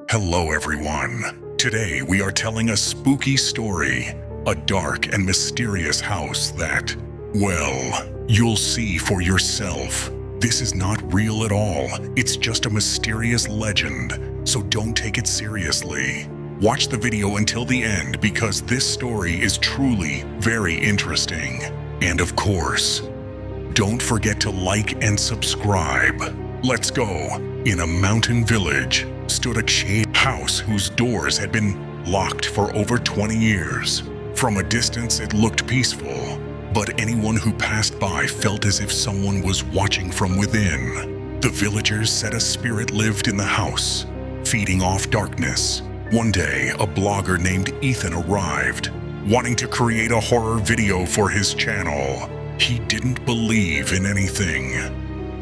Hello everyone. Today we are telling a spooky story, a dark and mysterious house that, well, you'll see for yourself. This is not real at all. It's just a mysterious legend, so don't take it seriously. Watch the video until the end because this story is truly very interesting. And of course, don't forget to like and subscribe. Let's go. In a mountain village stood a chain house whose doors had been locked for over 20 years. From a distance it looked peaceful, but anyone who passed by felt as if someone was watching from within. The villagers said a spirit lived in the house, feeding off darkness. One day, a blogger named Ethan arrived, wanting to create a horror video for his channel. He didn't believe in anything,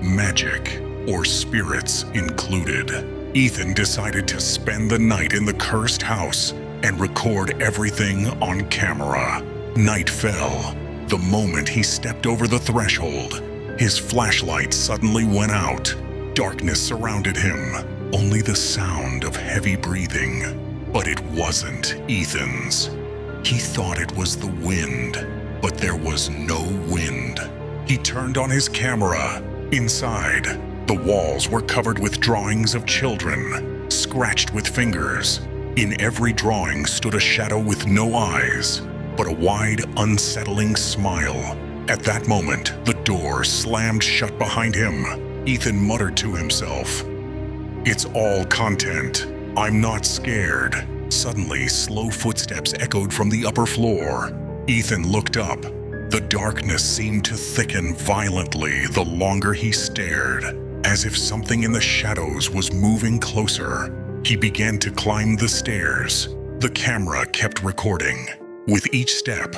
magic or spirits included. Ethan decided to spend the night in the cursed house and record everything on camera. Night fell. The moment he stepped over the threshold, his flashlight suddenly went out. Darkness surrounded him, only the sound of heavy breathing. But it wasn't Ethan's. He thought it was the wind, but there was no wind. He turned on his camera. Inside, the walls were covered with drawings of children, scratched with fingers. In every drawing stood a shadow with no eyes, but a wide, unsettling smile. At that moment, the door slammed shut behind him. Ethan muttered to himself, "It's all content. I'm not scared." Suddenly, slow footsteps echoed from the upper floor. Ethan looked up. The darkness seemed to thicken violently the longer he stared, as if something in the shadows was moving closer. He began to climb the stairs. The camera kept recording. With each step,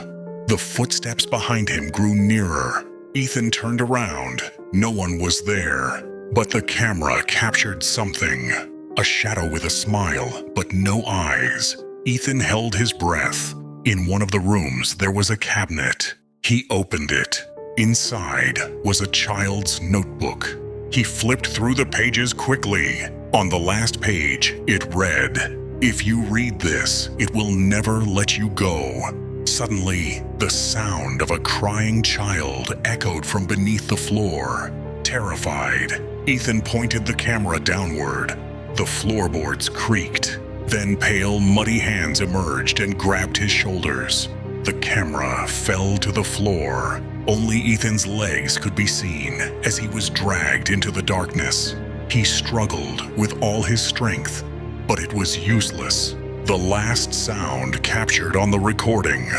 the footsteps behind him grew nearer. Ethan turned around. No one was there, but the camera captured something. A shadow with a smile, but no eyes. Ethan held his breath. In one of the rooms, there was a cabinet. He opened it. Inside was a child's notebook. He flipped through the pages quickly. On the last page, it read, "If you read this, it will never let you go." Suddenly, the sound of a crying child echoed from beneath the floor. Terrified, Ethan pointed the camera downward. The floorboards creaked. Then pale, muddy hands emerged and grabbed his shoulders. The camera fell to the floor. Only Ethan's legs could be seen as he was dragged into the darkness. He struggled with all his strength, but it was useless. The last sound captured on the recording.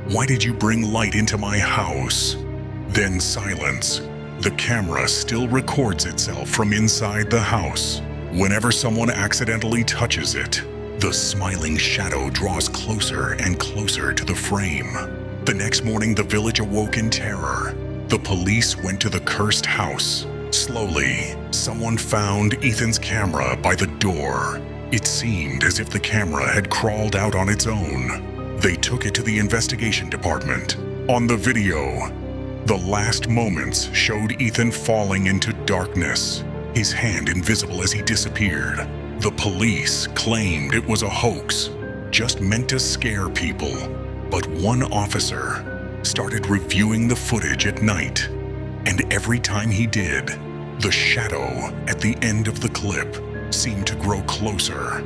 "Why did you bring light into my house?" Then silence. The camera still records itself from inside the house. Whenever someone accidentally touches it, the smiling shadow draws closer and closer to the frame. The next morning, the village awoke in terror. The police went to the cursed house. Slowly, someone found Ethan's camera by the door. It seemed as if the camera had crawled out on its own. They took it to the investigation department. On the video, the last moments showed Ethan falling into darkness, his hand invisible as he disappeared. The police claimed it was a hoax, just meant to scare people. But one officer started reviewing the footage at night, and every time he did, the shadow at the end of the clip seemed to grow closer,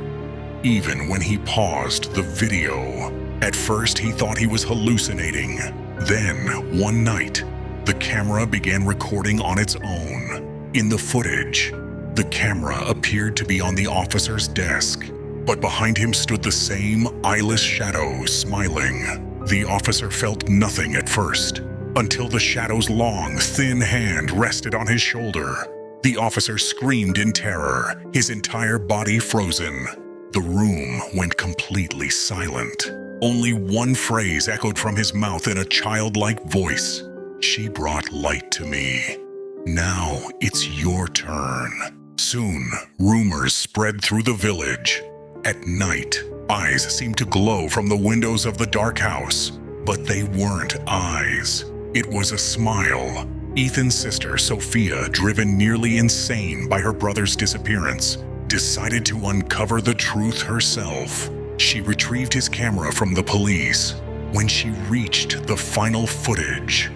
even when he paused the video. At first, he thought he was hallucinating. Then, one night, the camera began recording on its own. In the footage, the camera appeared to be on the officer's desk, but behind him stood the same eyeless shadow smiling. The officer felt nothing at first, until the shadow's long, thin hand rested on his shoulder. The officer screamed in terror, his entire body frozen. The room went completely silent. Only one phrase echoed from his mouth in a childlike voice. "She brought light to me. Now it's your turn." Soon, rumors spread through the village. At night, eyes seemed to glow from the windows of the dark house, but they weren't eyes. It was a smile. Ethan's sister, Sophia, driven nearly insane by her brother's disappearance, decided to uncover the truth herself. She retrieved his camera from the police. When she reached the final footage,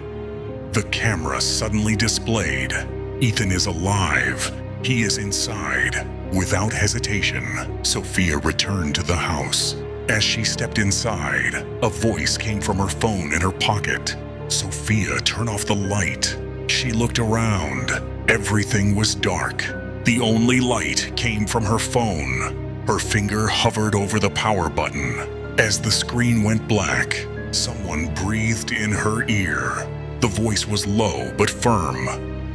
the camera suddenly displayed, "Ethan is alive. He is inside." Without hesitation, Sophia returned to the house. As she stepped inside, a voice came from her phone in her pocket. "Sophia, turn off the light." She looked around. Everything was dark. The only light came from her phone. Her finger hovered over the power button. As the screen went black, someone breathed in her ear. The voice was low but firm.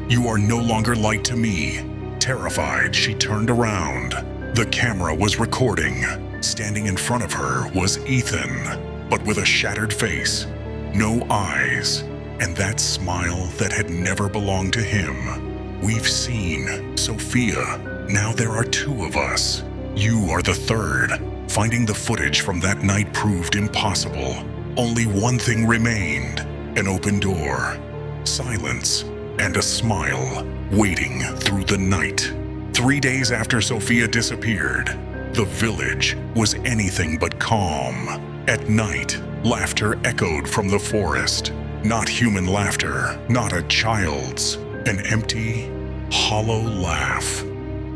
"You are no longer light to me." Terrified, she turned around. The camera was recording. Standing in front of her was Ethan, but with a shattered face, no eyes, and that smile that had never belonged to him. "We've seen Sophia. Now there are two of us. You are the third." Finding the footage from that night proved impossible. Only one thing remained: an open door, silence, and a smile waiting through the night. 3 days after Sophia disappeared, the village was anything but calm. At night, laughter echoed from the forest. Not human laughter, not a child's. An empty, hollow laugh,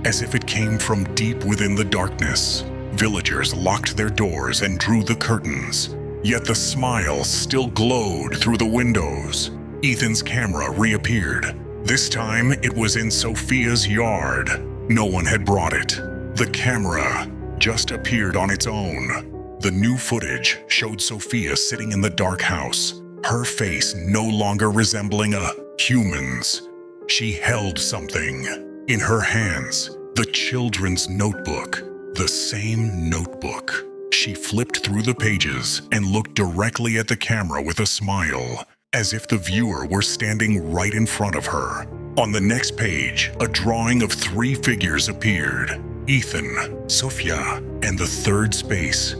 as if it came from deep within the darkness. Villagers locked their doors and drew the curtains, yet the smile still glowed through the windows. Ethan's camera reappeared. This time, it was in Sophia's yard. No one had brought it. The camera just appeared on its own. The new footage showed Sophia sitting in the dark house, her face no longer resembling a human's. She held something in her hands, the children's notebook, the same notebook. She flipped through the pages and looked directly at the camera with a smile, as if the viewer were standing right in front of her. On the next page, a drawing of 3 figures appeared: Ethan, Sophia, and the third space,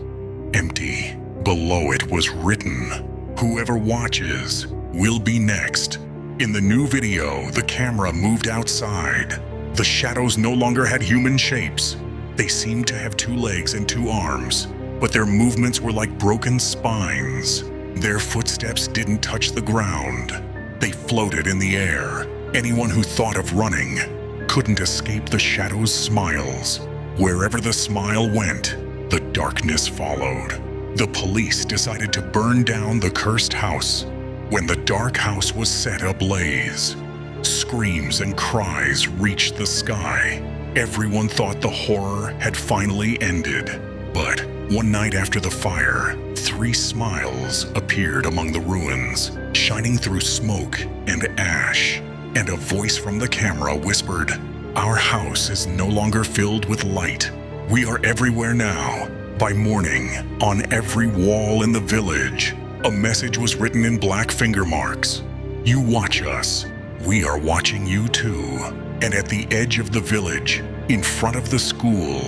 empty. Below it was written, "Whoever watches will be next." In the new video, the camera moved outside. The shadows no longer had human shapes. They seemed to have 2 legs and 2 arms, but their movements were like broken spines. Their footsteps didn't touch the ground. They floated in the air. Anyone who thought of running couldn't escape the shadows' smiles. Wherever the smile went, the darkness followed. The police decided to burn down the cursed house. When the dark house was set ablaze, screams and cries reached the sky. Everyone thought the horror had finally ended. But one night after the fire, 3 smiles appeared among the ruins, shining through smoke and ash. And a voice from the camera whispered, "Our house is no longer filled with light. We are everywhere now." By morning, on every wall in the village, a message was written in black finger marks. "You watch us. We are watching you too." And at the edge of the village, in front of the school,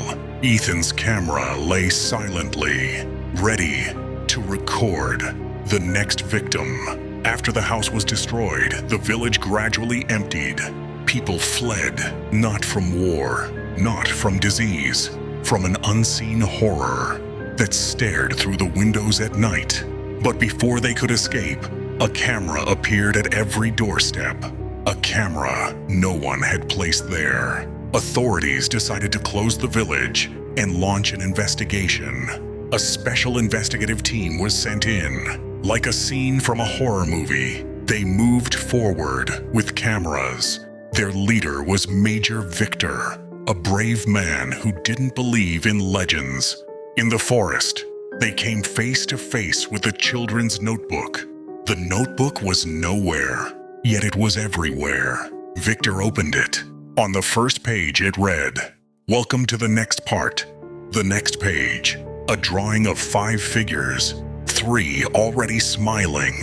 Ethan's camera lay silently, ready to record the next victim. After the house was destroyed, the village gradually emptied. People fled, not from war, not from disease, from an unseen horror that stared through the windows at night. But before they could escape, a camera appeared at every doorstep. A camera no one had placed there. Authorities decided to close the village and launch an investigation. A special investigative team was sent in. Like a scene from a horror movie, they moved forward with cameras. Their leader was Major Victor, a brave man who didn't believe in legends. In the forest, they came face to face with the children's notebook. The notebook was nowhere, yet it was everywhere. Victor opened it. On the first page it read, "Welcome to the next part." The next page, a drawing of 5 figures, 3 already smiling,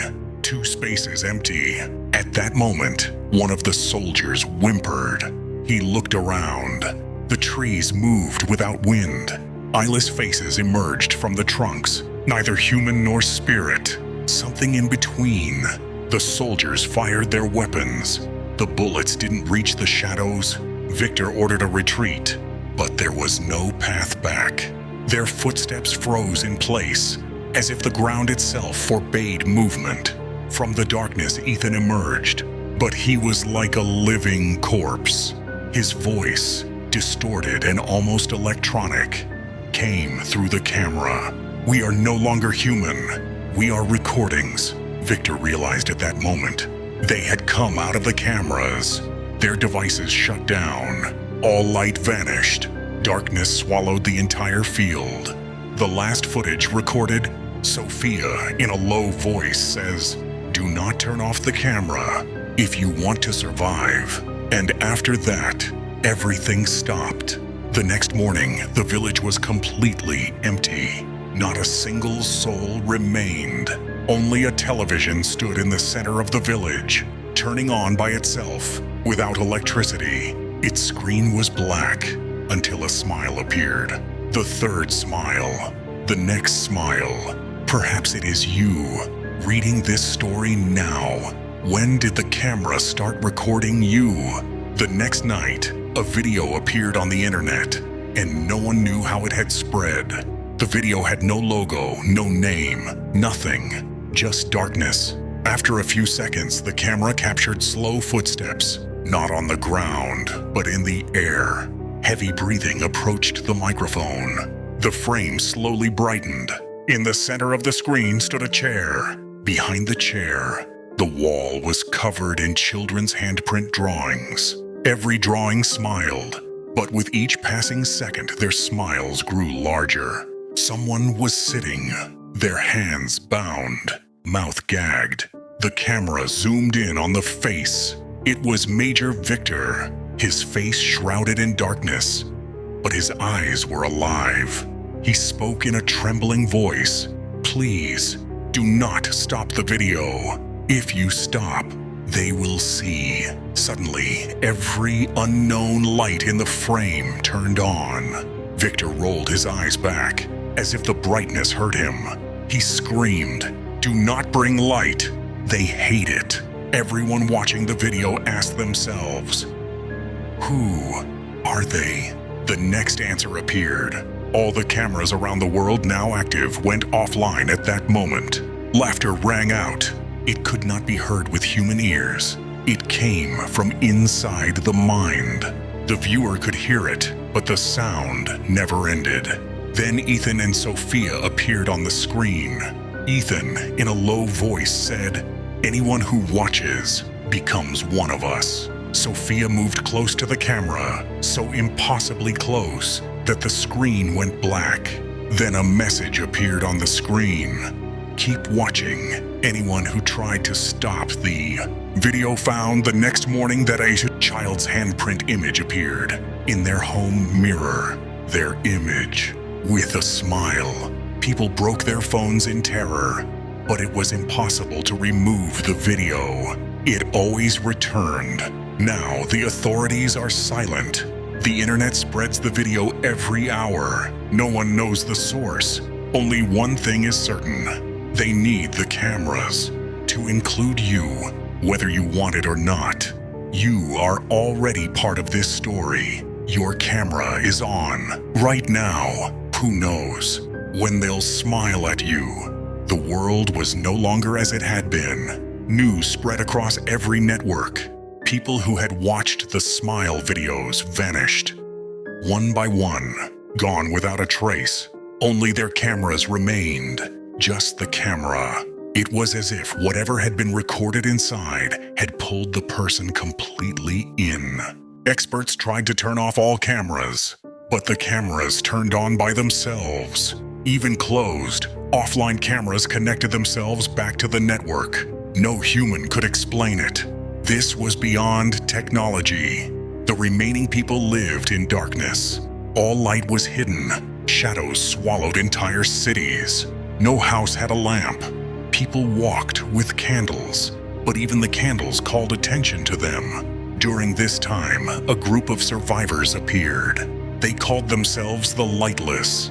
2 spaces empty. At that moment, one of the soldiers whimpered. He looked around. The trees moved without wind. Eyeless faces emerged from the trunks, neither human nor spirit, something in between. The soldiers fired their weapons. The bullets didn't reach the shadows. Victor ordered a retreat, but But there was no path back. Their footsteps froze in place, as if the ground itself forbade movement. From the darkness, Ethan emerged, but he was like a living corpse. His voice, distorted and almost electronic, came through the camera. "We are no longer human. We are recordings," Victor realized at that moment. They had come out of the cameras. Their devices shut down. All light vanished. Darkness swallowed the entire field. The last footage recorded, Sophia, in a low voice, says, "Do not turn off the camera if you want to survive." And after that, everything stopped. The next morning, the village was completely empty. Not a single soul remained. Only a television stood in the center of the village, turning on by itself, without electricity. Its screen was black until a smile appeared. The third smile. The next smile. Perhaps it is you, reading this story now. When did the camera start recording you? The next night, a video appeared on the internet, and no one knew how it had spread. The video had no logo, no name, nothing, just darkness. After a few seconds, the camera captured slow footsteps, not on the ground, but in the air. Heavy breathing approached the microphone. The frame slowly brightened. In the center of the screen stood a chair. Behind the chair, the wall was covered in children's handprint drawings. Every drawing smiled, but with each passing second, their smiles grew larger. Someone was sitting, their hands bound, mouth gagged. The camera zoomed in on the face. It was Major Victor, his face shrouded in darkness, but his eyes were alive. He spoke in a trembling voice. "Please, do not stop the video. If you stop, they will see." Suddenly, every unknown light in the frame turned on. Victor rolled his eyes back, as if the brightness hurt him. He screamed, "Do not bring light. They hate it." Everyone watching the video asked themselves, "Who are they?" The next answer appeared. All the cameras around the world, now active, went offline at that moment. Laughter rang out. It could not be heard with human ears. It came from inside the mind. The viewer could hear it, but the sound never ended. Then Ethan and Sophia appeared on the screen. Ethan, in a low voice, said, "Anyone who watches becomes one of us." Sophia moved close to the camera, so impossibly close that the screen went black. Then a message appeared on the screen. "Keep watching. Anyone who tried to stop the..." Video found the next morning that a child's handprint image appeared in their home mirror. Their image, with a smile. People broke their phones in terror, but it was impossible to remove the video. It always returned. Now the authorities are silent. The internet spreads the video every hour. No one knows the source. Only one thing is certain. They need the cameras to include you, whether you want it or not. You are already part of this story. Your camera is on right now. Who knows when they'll smile at you? The world was no longer as it had been. News spread across every network. People who had watched the smile videos vanished. One by one, gone without a trace. Only their cameras remained. Just the camera. It was as if whatever had been recorded inside had pulled the person completely in. Experts tried to turn off all cameras, but the cameras turned on by themselves. Even closed, offline cameras connected themselves back to the network. No human could explain it. This was beyond technology. The remaining people lived in darkness. All light was hidden. Shadows swallowed entire cities. No house had a lamp. People walked with candles, but even the candles called attention to them. During this time, a group of survivors appeared. They called themselves the Lightless.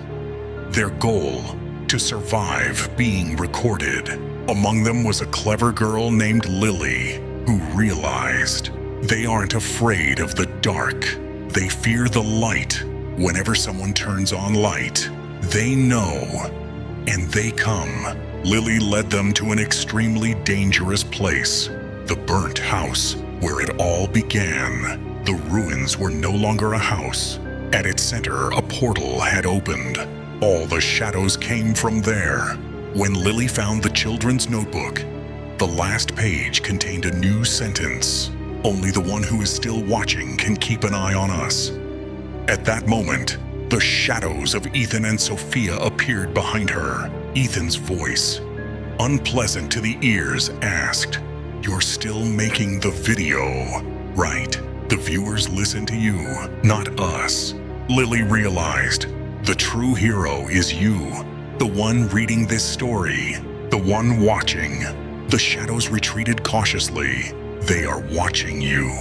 Their goal, to survive being recorded. Among them was a clever girl named Lily, who realized they aren't afraid of the dark. They fear the light. Whenever someone turns on light, they know, and they come. Lily led them to an extremely dangerous place, the burnt house where it all began. The ruins were no longer a house. At its center, a portal had opened. All the shadows came from there. When Lily found the children's notebook, the last page contained a new sentence. Only the one who is still watching can keep an eye on us. At that moment, the shadows of Ethan and Sophia appeared behind her. Ethan's voice, unpleasant to the ears, asked, "You're still making the video, right? The viewers listen to you, not us." Lily realized the true hero is you, the one reading this story, the one watching. The shadows retreated cautiously. They are watching you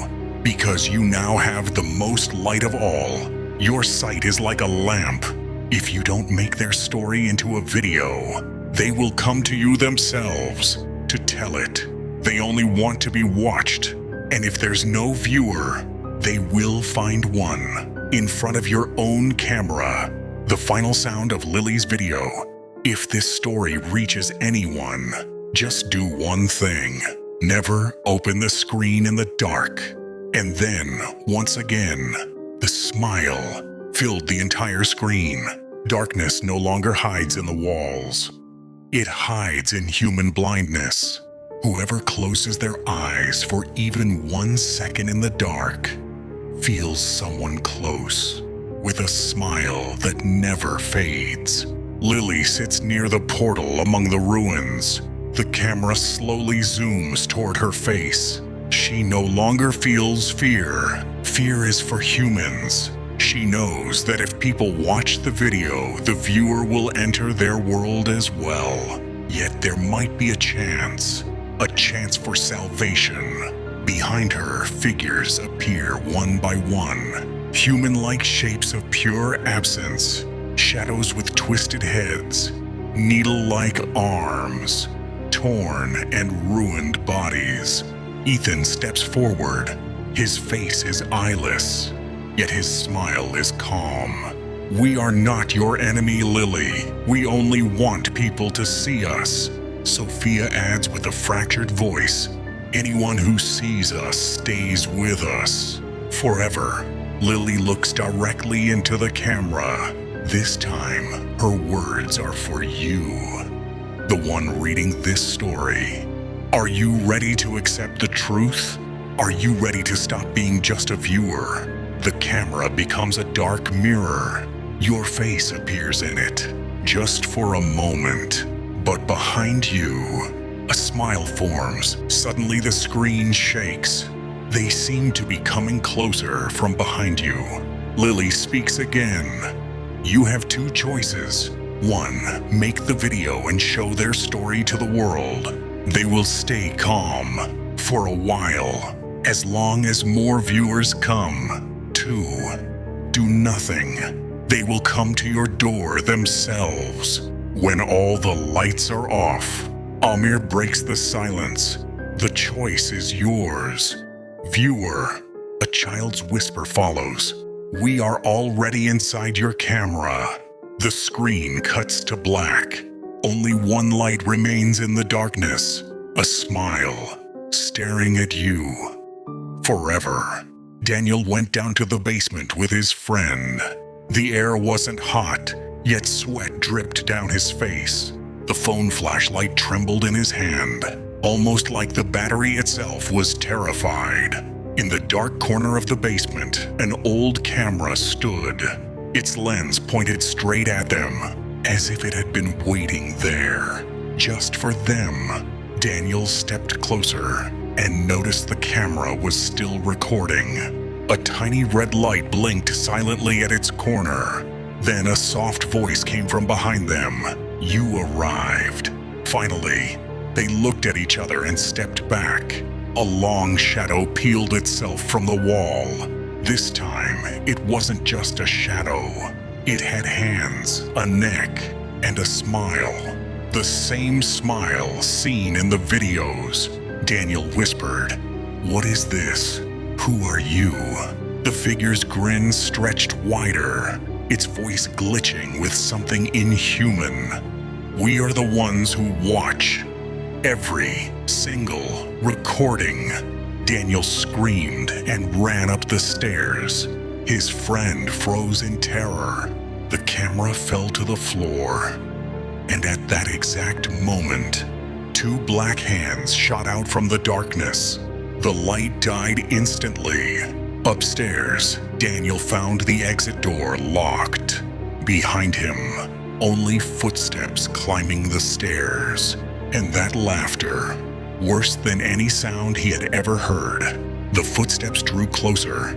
because you now have the most light of all. Your sight is like a lamp. If you don't make their story into a video, they will come to you themselves to tell it. They only want to be watched, and if there's no viewer, they will find one in front of your own camera. The final sound of Lily's video. If this story reaches anyone, just do one thing. Never open the screen in the dark. And then, once again, the smile filled the entire screen. Darkness no longer hides in the walls. It hides in human blindness. Whoever closes their eyes for even 1 second in the dark feels someone close, with a smile that never fades. Lily sits near the portal among the ruins. The camera slowly zooms toward her face. She no longer feels fear. Fear is for humans. She knows that if people watch the video, the viewer will enter their world as well. Yet there might be a chance for salvation. Behind her, figures appear one by one, human-like shapes of pure absence, shadows with twisted heads, needle-like arms, torn and ruined bodies. Ethan steps forward. His face is eyeless, yet his smile is calm. "We are not your enemy, Lily. We only want people to see us," Sophia adds with a fractured voice. "Anyone who sees us stays with us forever." Lily looks directly into the camera. This time, her words are for you, the one reading this story. Are you ready to accept the truth? Are you ready to stop being just a viewer? The camera becomes a dark mirror. Your face appears in it, just for a moment. But behind you, a smile forms. Suddenly the screen shakes. They seem to be coming closer from behind you. Lily speaks again. You have two choices. One, make the video and show their story to the world. They will stay calm for a while, as long as more viewers come. Two, do nothing. They will come to your door themselves. When all the lights are off, Amir breaks the silence. The choice is yours. Viewer, a child's whisper follows. We are already inside your camera. The screen cuts to black. Only one light remains in the darkness. A smile, staring at you. Forever. Daniel went down to the basement with his friend. The air wasn't hot, yet sweat dripped down his face. The phone flashlight trembled in his hand, almost like the battery itself was terrified. In the dark corner of the basement, an old camera stood. Its lens pointed straight at them, as if it had been waiting there, just for them. Daniel stepped closer and noticed the camera was still recording. A tiny red light blinked silently at its corner. Then a soft voice came from behind them. You arrived. Finally, they looked at each other and stepped back. A long shadow peeled itself from the wall. This time, it wasn't just a shadow. It had hands, a neck, and a smile. The same smile seen in the videos. Daniel whispered, "What is this? Who are you?" The figure's grin stretched wider, its voice glitching with something inhuman. "We are the ones who watch every single recording." Daniel screamed and ran up the stairs. His friend froze in terror. The camera fell to the floor. And at that exact moment, two black hands shot out from the darkness. The light died instantly. Upstairs, Daniel found the exit door locked. Behind him, only footsteps climbing the stairs. And that laughter, worse than any sound he had ever heard. The footsteps drew closer,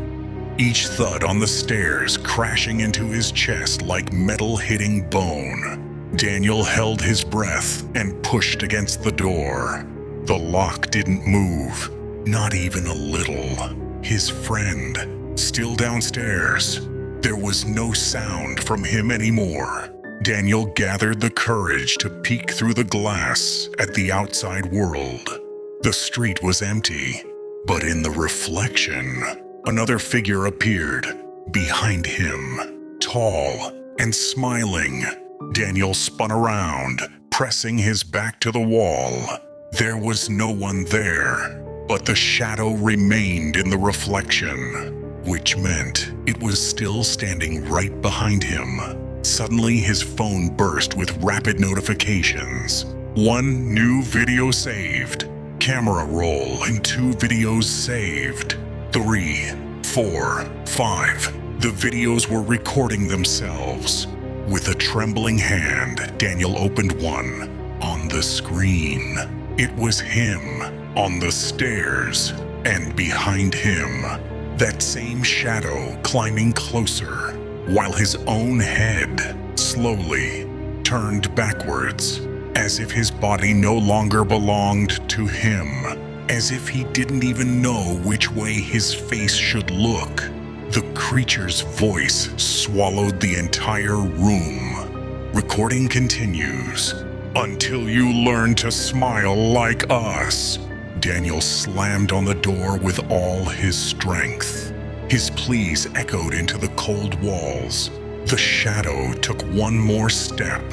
each thud on the stairs crashing into his chest like metal hitting bone. Daniel held his breath and pushed against the door. The lock didn't move, not even a little. His friend, still downstairs. There was no sound from him anymore. Daniel gathered the courage to peek through the glass at the outside world. The street was empty, but in the reflection, another figure appeared behind him, tall and smiling. Daniel spun around, pressing his back to the wall. There was no one there, but the shadow remained in the reflection, which meant it was still standing right behind him. Suddenly, his phone burst with rapid notifications. 1 new video saved. Camera roll and 2 videos saved. 3, 4, 5. The videos were recording themselves. With a trembling hand, Daniel opened one. On the screen, it was him, on the stairs, and behind him, that same shadow climbing closer, while his own head slowly turned backwards, as if his body no longer belonged to him, as if he didn't even know which way his face should look. The creature's voice swallowed the entire room. Recording continues. "Until you learn to smile like us." Daniel slammed on the door with all his strength. His pleas echoed into the cold walls. The shadow took one more step.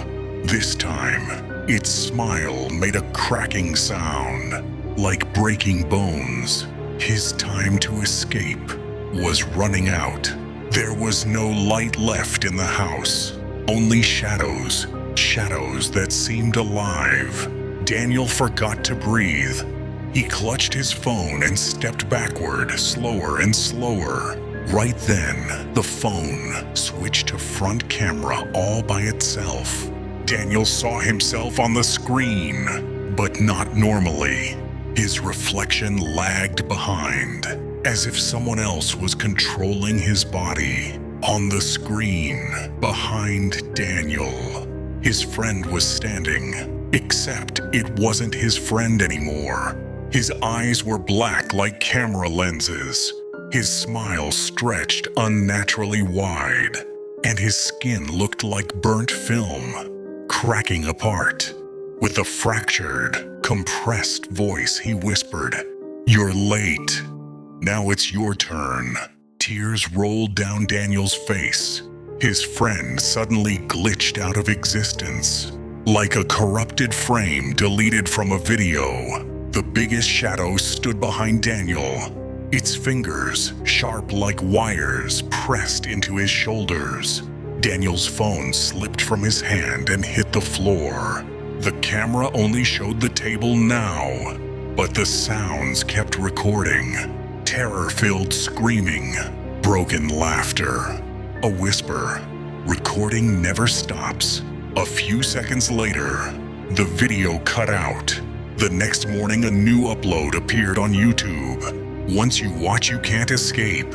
This time, its smile made a cracking sound, like breaking bones. His time to escape was running out. There was no light left in the house, only shadows, shadows that seemed alive. Daniel forgot to breathe. He clutched his phone and stepped backward, slower and slower. Right then, the phone switched to front camera all by itself. Daniel saw himself on the screen, but not normally. His reflection lagged behind, as if someone else was controlling his body. On the screen, behind Daniel, his friend was standing, except it wasn't his friend anymore. His eyes were black like camera lenses. His smile stretched unnaturally wide, and his skin looked like burnt film, cracking apart. With a fractured, compressed voice, he whispered, "You're late. Now it's your turn." Tears rolled down Daniel's face. His friend suddenly glitched out of existence, like a corrupted frame deleted from a video. The biggest shadow stood behind Daniel, its fingers, sharp like wires, pressed into his shoulders. Daniel's phone slipped from his hand and hit the floor. The camera only showed the table now, but the sounds kept recording. Terror-filled screaming, broken laughter, a whisper. Recording never stops. A few seconds later, the video cut out. The next morning, a new upload appeared on YouTube. Once you watch, you can't escape.